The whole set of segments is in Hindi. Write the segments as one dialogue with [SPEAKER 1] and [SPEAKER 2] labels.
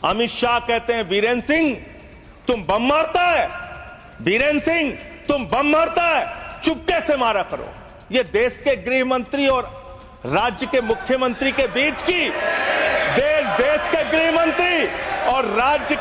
[SPEAKER 1] अमित शाह कहते हैं बीरेन्द्र सिंह तुम बम मारता है, बीरेन्द्र सिंह तुम बम मारता है, चुपके से मारा करो। ये देश के गृह मंत्री और राज्य के मुख्यमंत्री के बीच की, देश के गृह मंत्री और राज्य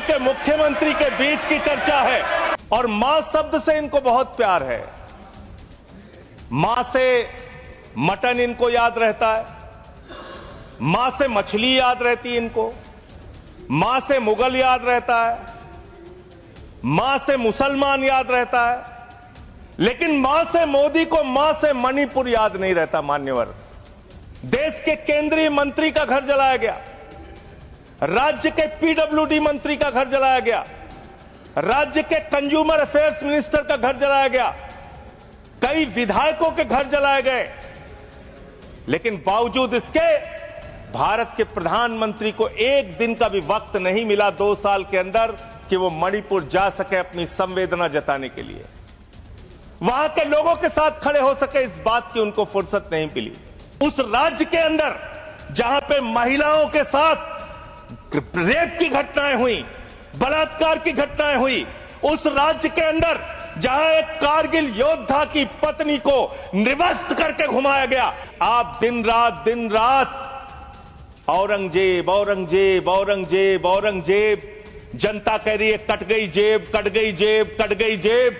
[SPEAKER 1] के मुख्यमंत्री के बीच की चर्चा है। और मां शब्द से इनको बहुत प्यार है। मां से मटन इनको याद रहता है, मां से मछली याद रहती है इनको, मां से मुगल याद रहता है, मां से मुसलमान याद रहता है, लेकिन मां से मोदी को मां से मणिपुर याद नहीं रहता। मान्यवर, देश के केंद्रीय मंत्री का घर जलाया गया, राज्य के पीडब्ल्यूडी मंत्री का घर जलाया गया, राज्य के कंज्यूमर अफेयर्स मिनिस्टर का घर जलाया गया, कई विधायकों के घर जलाए गए, लेकिन बावजूद इसके भारत के प्रधानमंत्री को एक दिन का भी वक्त नहीं मिला 2 साल के अंदर कि वो मणिपुर जा सके अपनी संवेदना जताने के लिए, वहां के लोगों के साथ खड़े हो सके। इस बात की उनको फुर्सत नहीं मिली। उस राज्य के अंदर जहां पे महिलाओं के साथ रेप की घटनाएं हुई, बलात्कार की घटनाएं हुई, उस राज्य के अंदर जहां एक कारगिल योद्धा की पत्नी को निवस्त करके घुमाया गया, आप दिन रात औरंगजेब औरंगजेब औरंगजेब औरंगजेब, जनता कह रही है कट गई जेब, कट गई जेब, कट गई जेब,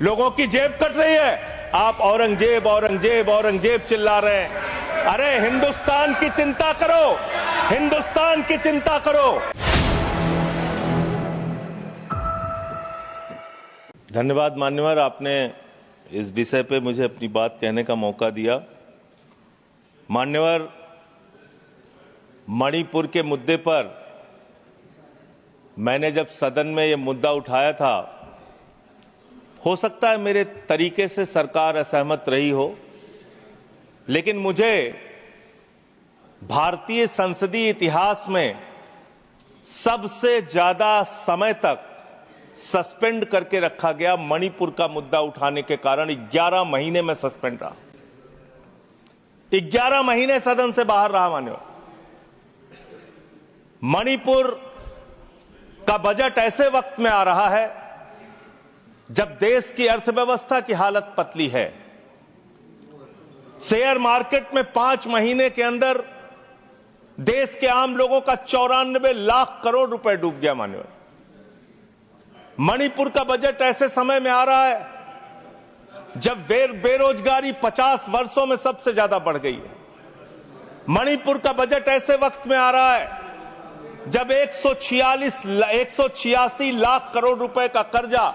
[SPEAKER 1] लोगों की जेब कट रही है, आप औरंगजेब औरंगजेब औरंगजेब चिल्ला रहे हैं। अरे हिंदुस्तान की चिंता करो, हिंदुस्तान की चिंता करो। धन्यवाद मान्यवर, आपने इस विषय पे मुझे अपनी बात कहने का मौका दिया। मान्यवर, मणिपुर के मुद्दे पर मैंने जब सदन में यह मुद्दा उठाया था, हो सकता है मेरे तरीके से सरकार असहमत रही हो, लेकिन मुझे भारतीय संसदीय इतिहास में सबसे ज्यादा समय तक सस्पेंड करके रखा गया मणिपुर का मुद्दा उठाने के कारण 11 महीने में सस्पेंड रहा, 11 महीने सदन से बाहर रहा। मान्यवर, मणिपुर का बजट ऐसे वक्त में आ रहा है जब देश की अर्थव्यवस्था की हालत पतली है। शेयर मार्केट में 5 महीने के अंदर देश के आम लोगों का 94 लाख करोड़ रुपए डूब गया। मान्यवर, मणिपुर का बजट ऐसे समय में आ रहा है जब बेरोजगारी 50 वर्षों में सबसे ज्यादा बढ़ गई है। मणिपुर का बजट ऐसे वक्त में आ रहा है जब 186 लाख करोड़ रुपए का कर्जा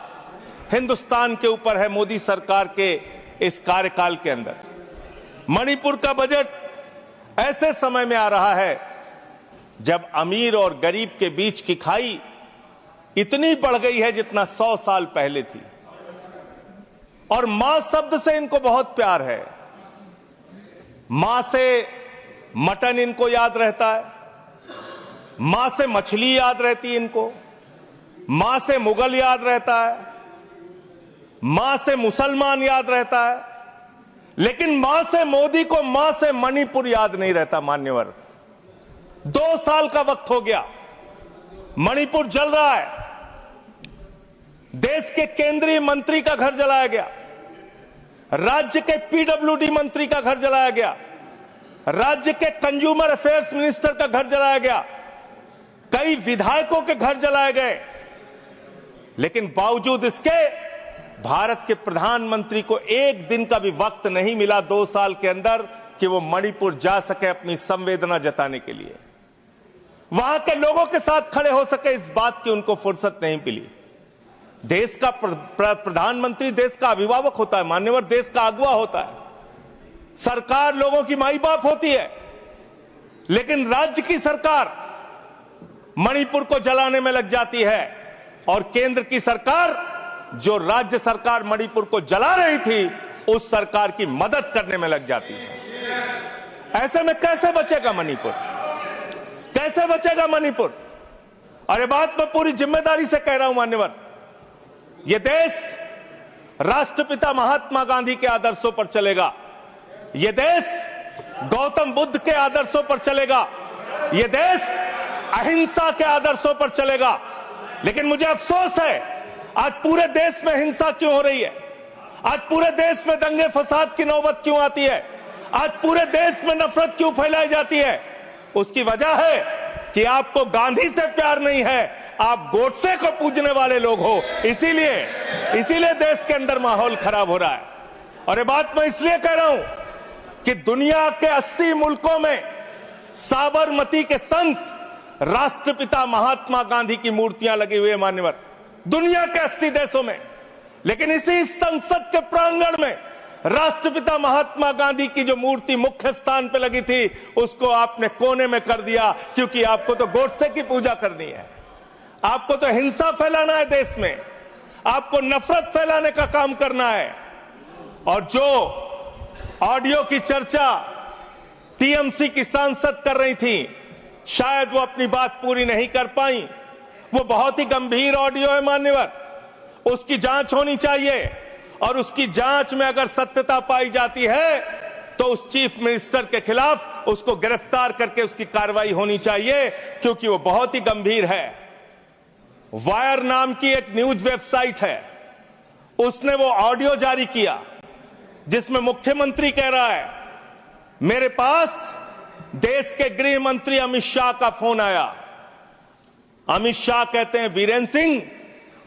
[SPEAKER 1] हिंदुस्तान के ऊपर है मोदी सरकार के इस कार्यकाल के अंदर। मणिपुर का बजट ऐसे समय में आ रहा है जब अमीर और गरीब के बीच की खाई इतनी बढ़ गई है जितना 100 साल पहले थी। और मां शब्द से इनको बहुत प्यार है। मां से मटन इनको याद रहता है, मां से मछली याद रहती है इनको, मां से मुगल याद रहता है, मां से मुसलमान याद रहता है, लेकिन मां से मोदी को मां से मणिपुर याद नहीं रहता। मान्यवर, 2 साल का वक्त हो गया, मणिपुर जल रहा है, देश के केंद्रीय मंत्री का घर जलाया गया, राज्य के पीडब्ल्यूडी मंत्री का घर जलाया गया, राज्य के कंज्यूमर अफेयर्स मिनिस्टर का घर जलाया गया, कई विधायकों के घर जलाए गए, लेकिन बावजूद इसके भारत के प्रधानमंत्री को एक दिन का भी वक्त नहीं मिला 2 साल के अंदर कि वो मणिपुर जा सके अपनी संवेदना जताने के लिए, वहां के लोगों के साथ खड़े हो सके। इस बात की उनको फुर्सत नहीं मिली। देश का प्रधानमंत्री देश का अभिभावक होता है। मान्यवर, देश का अगुवा होता है। सरकार लोगों की माई बाप होती है, लेकिन राज्य की सरकार मणिपुर को जलाने में लग जाती है और केंद्र की सरकार, जो राज्य सरकार मणिपुर को जला रही थी, उस सरकार की मदद करने में लग जाती है। ऐसे में कैसे बचेगा मणिपुर? कैसे बचेगा मणिपुर? और ये बात मैं पूरी जिम्मेदारी से कह रहा हूं मान्यवर, यह देश राष्ट्रपिता महात्मा गांधी के आदर्शों पर चलेगा, यह देश गौतम बुद्ध के आदर्शों पर चलेगा, यह देश अहिंसा के आदर्शों पर चलेगा। लेकिन मुझे अफसोस है आज पूरे देश में हिंसा क्यों हो रही है, आज पूरे देश में दंगे फसाद की नौबत क्यों आती है, आज पूरे देश में नफरत क्यों फैलाई जाती है। उसकी वजह है कि आपको गांधी से प्यार नहीं है, आप गोडसे को पूजने वाले लोग हो। इसीलिए देश के अंदर माहौल खराब हो रहा है। और ये बात मैं इसलिए कह रहा हूं कि दुनिया के 80 मुल्कों में साबरमती के संत राष्ट्रपिता महात्मा गांधी की मूर्तियां लगी हुई है मान्यवर, दुनिया के 80 देशों में। लेकिन इसी संसद के प्रांगण में राष्ट्रपिता महात्मा गांधी की जो मूर्ति मुख्य स्थान पर लगी थी उसको आपने कोने में कर दिया, क्योंकि आपको तो गोडसे की पूजा करनी है, आपको तो हिंसा फैलाना है देश में, आपको नफरत फैलाने का काम करना है। और जो ऑडियो की चर्चा टीएमसी की सांसद कर रही थी, शायद वो अपनी बात पूरी नहीं कर पाई। वो बहुत ही गंभीर ऑडियो है मान्यवर, उसकी जांच होनी चाहिए और उसकी जांच में अगर सत्यता पाई जाती है तो उस चीफ मिनिस्टर के खिलाफ उसको गिरफ्तार करके उसकी कार्रवाई होनी चाहिए, क्योंकि वो बहुत ही गंभीर है। वायर नाम की एक न्यूज वेबसाइट है, उसने वो ऑडियो जारी किया जिसमें मुख्यमंत्री कह रहा है मेरे पास देश के गृह मंत्री अमित शाह का फोन आया। अमित शाह कहते हैं बीरेन सिंह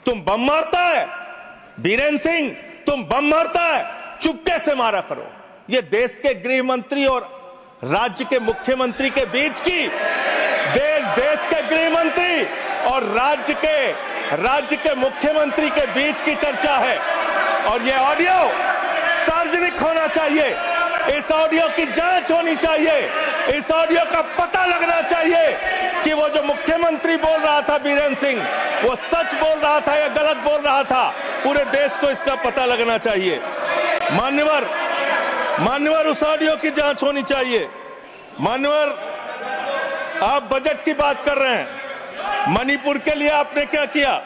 [SPEAKER 1] तुम बम मारता है, बीरेन सिंह तुम बम मारता है, चुपके से मारा करो। ये देश के गृह मंत्री और राज्य के मुख्यमंत्री के बीच की देश के गृह मंत्री और राज्य के मुख्यमंत्री के बीच की चर्चा है। और ये ऑडियो सार्वजनिक होना चाहिए, इस ऑडियो की जांच होनी चाहिए, इस ऑडियो का पता लगना चाहिए कि वो जो मुख्यमंत्री बोल रहा था बीरेन सिंह, वो सच बोल रहा था या गलत बोल रहा था। पूरे देश को इसका पता लगना चाहिए। मान्यवर उस ऑडियो की जांच होनी चाहिए। मान्यवर आप बजट की बात कर रहे हैं, मणिपुर के लिए आपने क्या किया?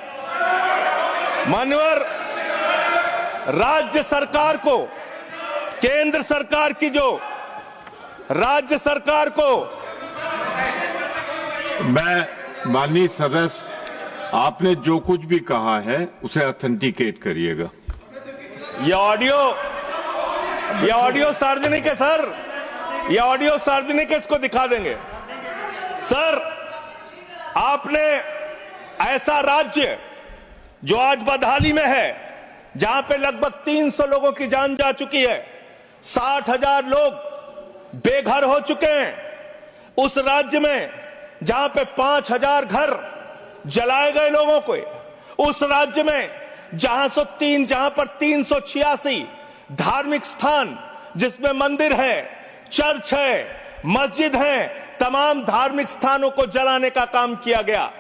[SPEAKER 1] मान्यवर राज्य सरकार को, केंद्र सरकार की जो राज्य सरकार को,
[SPEAKER 2] मैं माननीय सदस्य आपने जो कुछ भी कहा है उसे ऑथेंटिकेट करिएगा।
[SPEAKER 1] ये ऑडियो सार्वजनिक है सर, ये ऑडियो सार्वजनिक है, इसको दिखा देंगे। सर आपने ऐसा राज्य जो आज बदहाली में है, जहां पे लगभग 300 लोगों की जान जा चुकी है, 60,000 लोग बेघर हो चुके हैं, उस राज्य में जहां पे 5,000 घर जलाए गए लोगों को, उस राज्य में जहां पर 386 धार्मिक स्थान जिसमें मंदिर है, चर्च है, मस्जिद है, तमाम धार्मिक स्थानों को जलाने का काम किया गया।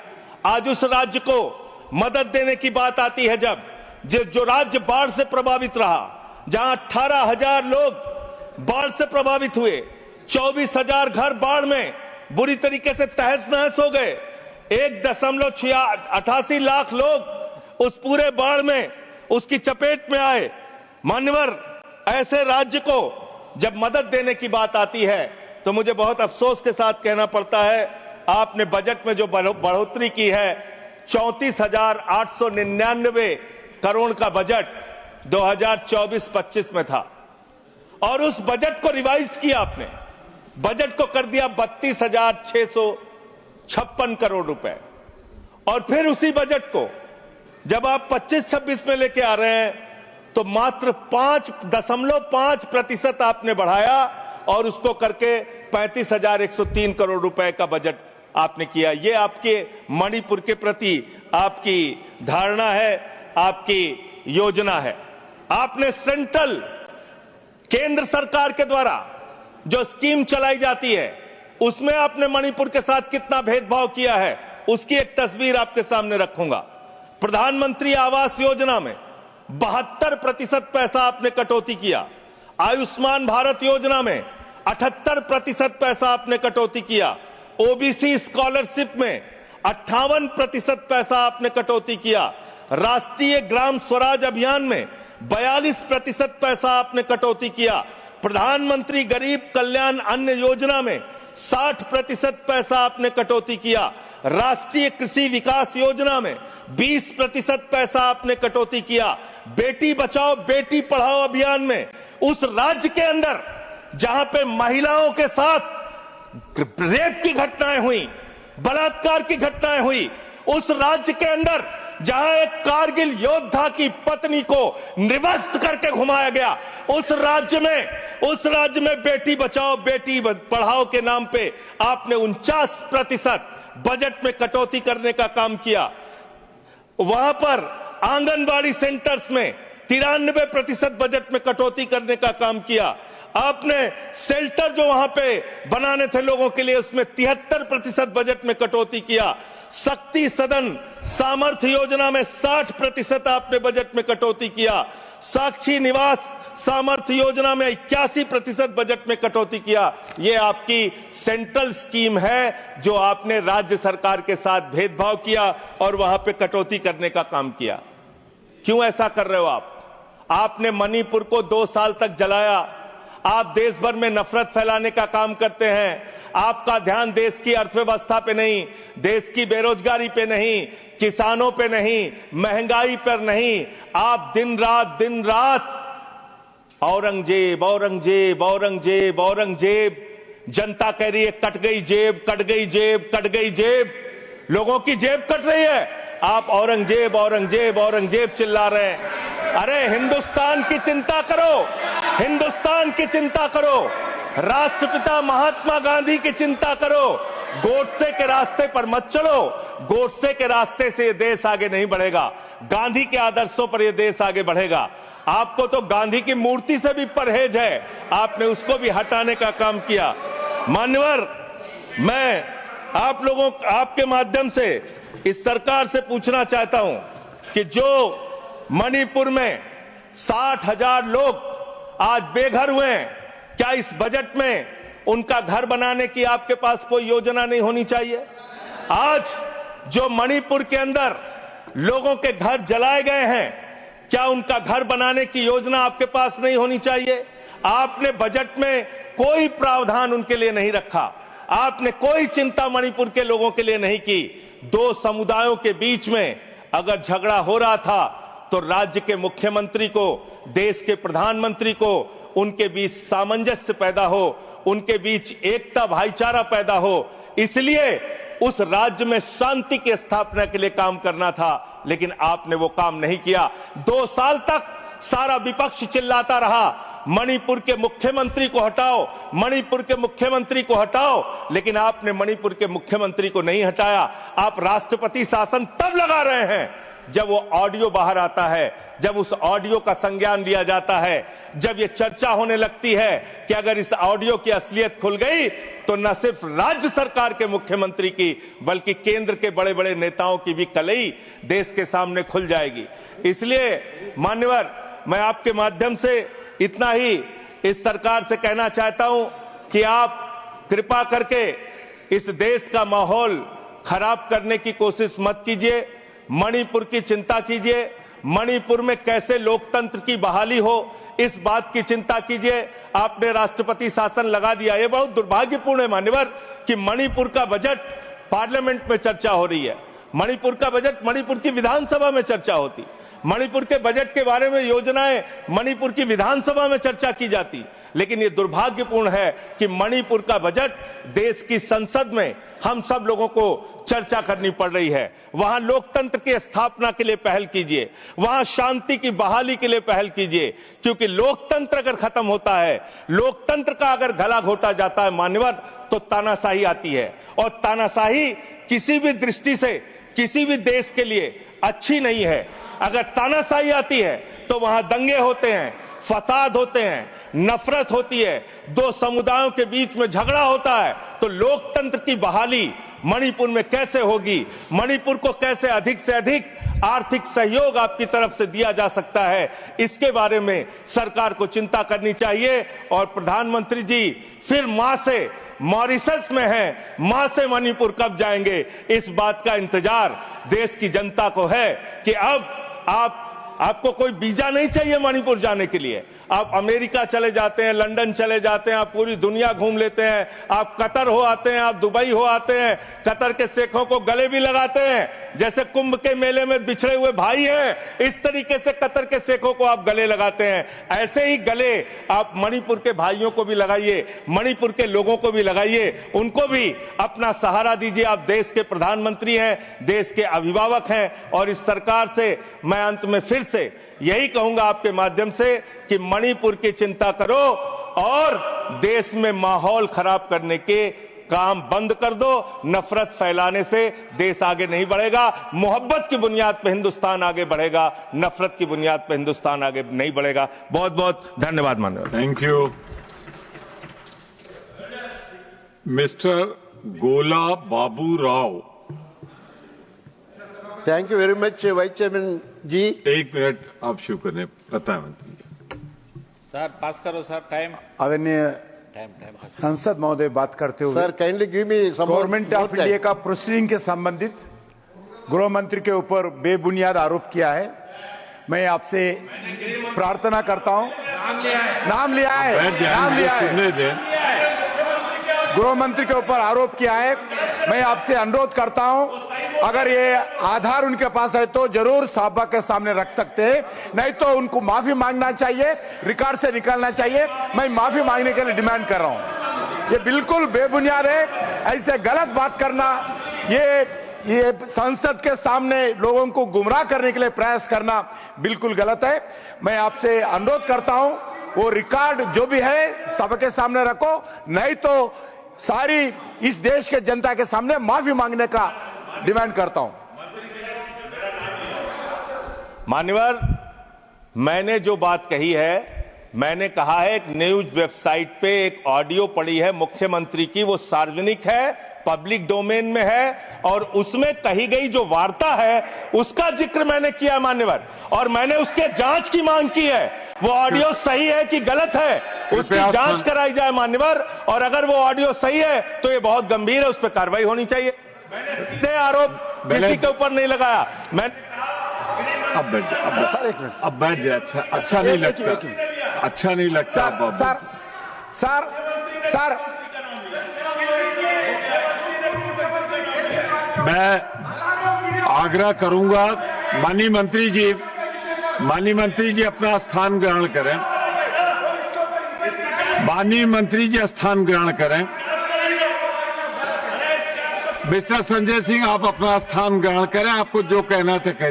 [SPEAKER 1] आज उस राज्य को मदद देने की बात आती है जब जो राज्य बाढ़ से प्रभावित रहा, जहां 18,000 लोग बाढ़ से प्रभावित हुए, 24,000 घर बाढ़ में बुरी तरीके से तहस नहस हो गए, 1.88 लाख लोग उस पूरे बाढ़ में उसकी चपेट में आए। मान्यवर ऐसे राज्य को जब मदद देने की बात आती है तो मुझे बहुत अफसोस के साथ कहना पड़ता है, आपने बजट में जो बढ़ोतरी की है 34,899 करोड़ का बजट 2024-25 में था, और उस बजट को रिवाइज किया आपने, बजट को कर दिया 32,656 करोड़ रुपए। और फिर उसी बजट को जब आप 25-26 में लेके आ रहे हैं तो मात्र 5.5% आपने बढ़ाया और उसको करके 35,103 करोड़ रुपए का बजट आपने किया। ये आपके मणिपुर के प्रति आपकी धारणा है, आपकी योजना है। आपने सेंट्रल केंद्र सरकार के द्वारा जो स्कीम चलाई जाती है उसमें आपने मणिपुर के साथ कितना भेदभाव किया है उसकी एक तस्वीर आपके सामने रखूंगा। प्रधानमंत्री आवास योजना में 72% पैसा आपने कटौती किया, आयुष्मान भारत योजना में 78% पैसा आपने कटौती किया, ओबीसी स्कॉलरशिप में 58% पैसा आपने कटौती किया, राष्ट्रीय ग्राम स्वराज अभियान में 42% पैसा आपने कटौती किया, प्रधानमंत्री गरीब कल्याण अन्न योजना में 60% पैसा आपने कटौती किया। राष्ट्रीय कृषि विकास योजना में 20% पैसा आपने कटौती किया। बेटी बचाओ बेटी पढ़ाओ अभियान में उस राज्य के अंदर जहां पे महिलाओं के साथ रेप की घटनाएं हुई, बलात्कार की घटनाएं हुई, उस राज्य के अंदर जहां एक कारगिल योद्धा की पत्नी को निवस्त करके घुमाया गया, उस राज्य में बेटी बचाओ बेटी पढ़ाओ के नाम पे आपने 49% बजट में कटौती करने का काम किया। वहां पर आंगनबाड़ी सेंटर्स में 93% बजट में कटौती करने का काम किया। आपने शेल्टर जो वहां पे बनाने थे लोगों के लिए, उसमें 73% बजट में कटौती किया। शक्ति सदन सामर्थ्य योजना में 60% आपने बजट में कटौती किया। साक्षी निवास सामर्थ्य योजना में 81% बजट में कटौती किया। ये आपकी सेंट्रल स्कीम है जो आपने राज्य सरकार के साथ भेदभाव किया और वहां पे कटौती करने का काम किया। क्यों ऐसा कर रहे हो आप? आपने मणिपुर को 2 साल तक जलाया। आप देश भर में नफरत फैलाने का काम करते हैं। आपका ध्यान देश की अर्थव्यवस्था पे नहीं, देश की बेरोजगारी पे नहीं, किसानों पे नहीं, महंगाई पर नहीं। आप दिन रात औरंगजेब औरंगजेब औरंगजेब औरंगजेब, जनता कह रही है कट गई जेब कट गई जेब कट गई जेब, लोगों की जेब कट रही है, आप औरंगजेब औरंगजेब औरंगजेब चिल्ला रहे हैं। अरे हिंदुस्तान की चिंता करो, हिंदुस्तान की चिंता करो, राष्ट्रपिता महात्मा गांधी की चिंता करो। गोडसे के रास्ते पर मत चलो। गोडसे के रास्ते से ये देश आगे नहीं बढ़ेगा, गांधी के आदर्शों पर ये देश आगे बढ़ेगा। आपको तो गांधी की मूर्ति से भी परहेज है, आपने उसको भी हटाने का काम किया। मान्यवर, मैं आप लोगों आपके माध्यम से इस सरकार से पूछना चाहता हूं कि जो मणिपुर में 60,000 लोग आज बेघर हुए हैं, क्या इस बजट में उनका घर बनाने की आपके पास कोई योजना नहीं होनी चाहिए? आज जो मणिपुर के अंदर लोगों के घर जलाए गए हैं, क्या उनका घर बनाने की योजना आपके पास नहीं होनी चाहिए? आपने बजट में कोई प्रावधान उनके लिए नहीं रखा। आपने कोई चिंता मणिपुर के लोगों के लिए नहीं की। 2 समुदायों के बीच में अगर झगड़ा हो रहा था तो राज्य के मुख्यमंत्री को, देश के प्रधानमंत्री को उनके बीच सामंजस्य पैदा हो, उनके बीच एकता भाईचारा पैदा हो, इसलिए उस राज्य में शांति की स्थापना के लिए काम करना था। लेकिन आपने वो काम नहीं किया। 2 साल तक सारा विपक्ष चिल्लाता रहा मणिपुर के मुख्यमंत्री को हटाओ, मणिपुर के मुख्यमंत्री को हटाओ, लेकिन आपने मणिपुर के मुख्यमंत्री को नहीं हटाया। आप राष्ट्रपति शासन तब लगा रहे हैं जब वो ऑडियो बाहर आता है, जब उस ऑडियो का संज्ञान लिया जाता है, जब ये चर्चा होने लगती है कि अगर इस ऑडियो की असलियत खुल गई तो न सिर्फ राज्य सरकार के मुख्यमंत्री की बल्कि केंद्र के बड़े बड़े नेताओं की भी कलई देश के सामने खुल जाएगी। इसलिए मान्यवर, मैं आपके माध्यम से इतना ही इस सरकार से कहना चाहता हूं कि आप कृपा करके इस देश का माहौल खराब करने की कोशिश मत कीजिए। मणिपुर की चिंता कीजिए, मणिपुर में कैसे लोकतंत्र की बहाली हो इस बात की चिंता कीजिए। आपने राष्ट्रपति शासन लगा दिया, यह बहुत दुर्भाग्यपूर्ण है मान्यवर कि मणिपुर का बजट पार्लियामेंट में चर्चा हो रही है। मणिपुर का बजट मणिपुर की विधानसभा में चर्चा होती, मणिपुर के बजट के बारे में योजनाएं मणिपुर की विधानसभा में चर्चा की जाती। लेकिन यह दुर्भाग्यपूर्ण है कि मणिपुर का बजट देश की संसद में हम सब लोगों को चर्चा करनी पड़ रही है। वहां लोकतंत्र की स्थापना के लिए पहल कीजिए, वहां शांति की बहाली के लिए पहल कीजिए, क्योंकि लोकतंत्र अगर खत्म होता है, लोकतंत्र का अगर गला घोटा जाता है मान्यवर, तो तानाशाही आती है। और तानाशाही किसी भी दृष्टि से किसी भी देश के लिए अच्छी नहीं है। अगर तानाशाही आती है तो वहां दंगे होते हैं, फसाद होते हैं, नफरत होती है, 2 समुदायों के बीच में झगड़ा होता है, तो लोकतंत्र की बहाली मणिपुर में कैसे होगी? मणिपुर को कैसे अधिक से अधिक आर्थिक सहयोग आपकी तरफ से दिया जा सकता है, इसके बारे में सरकार को चिंता करनी चाहिए। और प्रधानमंत्री जी फिर मां से मॉरिशस में है, मां से मणिपुर कब जाएंगे, इस बात का इंतजार देश की जनता को है कि अब आपको कोई वीजा नहीं चाहिए मणिपुर जाने के लिए। आप अमेरिका चले जाते हैं, लंदन चले जाते हैं, आप पूरी दुनिया घूम लेते हैं, आप कतर हो आते हैं, आप दुबई हो आते हैं, कतर के शेखों को गले भी लगाते हैं। जैसे कुंभ के मेले में बिछड़े हुए भाई हैं, इस तरीके से कतर के शेखों को आप गले लगाते हैं। ऐसे ही गले आप मणिपुर के भाइयों को भी लगाइए, मणिपुर के लोगों को भी लगाइए, उनको भी अपना सहारा दीजिए। आप देश के प्रधानमंत्री हैं, देश के अभिभावक हैं, और इस सरकार से मैं अंत में फिर से यही कहूंगा आपके माध्यम से कि मणिपुर की चिंता करो और देश में माहौल खराब करने के काम बंद कर दो। नफरत फैलाने से देश आगे नहीं बढ़ेगा। मोहब्बत की बुनियाद पर हिंदुस्तान आगे बढ़ेगा, नफरत की बुनियाद पर हिंदुस्तान आगे नहीं बढ़ेगा। बहुत बहुत धन्यवाद माननीय।
[SPEAKER 2] Thank you. Mister Gola Babu Rao.
[SPEAKER 3] Thank you very much vice chairman ji.
[SPEAKER 2] 1 minute आप शुरू करें। प्रधानमंत्री
[SPEAKER 4] सर पास करो सर, टाइम
[SPEAKER 5] आदरणीय संसद महोदय, बात करते हुए
[SPEAKER 3] sir kindly give me some
[SPEAKER 5] government of India का प्रोसीडिंग के संबंधित गृह मंत्री के ऊपर बेबुनियाद आरोप किया है। मैं आपसे प्रार्थना करता हूं, नाम लिया है, गृह मंत्री के ऊपर आरोप किया है। मैं आपसे अनुरोध करता हूं, अगर ये आधार उनके पास है तो जरूर सभा के सामने रख सकते हैं, नहीं तो उनको माफी मांगना चाहिए, रिकॉर्ड से निकालना चाहिए। मैं माफी मांगने के लिए डिमांड कर रहा हूं। ये बिल्कुल बेबुनियाद है, ऐसे गलत बात करना, ये संसद के सामने लोगों को गुमराह करने के लिए प्रयास करना बिल्कुल गलत है। मैं आपसे अनुरोध करता हूं, वो रिकॉर्ड जो भी है सभा के सामने रखो, नहीं तो सारी इस देश के जनता के सामने माफी मांगने का डिमांड करता हूं।
[SPEAKER 1] मान्यवर, मैंने जो बात कही है, मैंने कहा है एक न्यूज वेबसाइट पे एक ऑडियो पड़ी है मुख्यमंत्री की, वो सार्वजनिक है, पब्लिक डोमेन में है, और उसमें कही गई जो वार्ता है उसका जिक्र मैंने किया मान्यवर, और मैंने उसके जांच की मांग की है। वो ऑडियो सही है कि गलत है, उसकी जांच कराई जाए मान्यवर, और अगर वो ऑडियो सही है तो ये बहुत गंभीर है, उस पर कार्रवाई होनी चाहिए। मैंने सीधे आरोप किसी के ऊपर नहीं लगाया। मैं
[SPEAKER 2] अब बैठ जाए। अच्छा नहीं लगता, अच्छा नहीं लगता।
[SPEAKER 5] सर
[SPEAKER 2] मैं आग्रह करूंगा, माननीय मंत्री जी अपना स्थान ग्रहण करें। माननीय मंत्री जी स्थान ग्रहण करें। मिस्टर संजय सिंह, आप अपना स्थान ग्रहण करें, आपको जो कहना था कह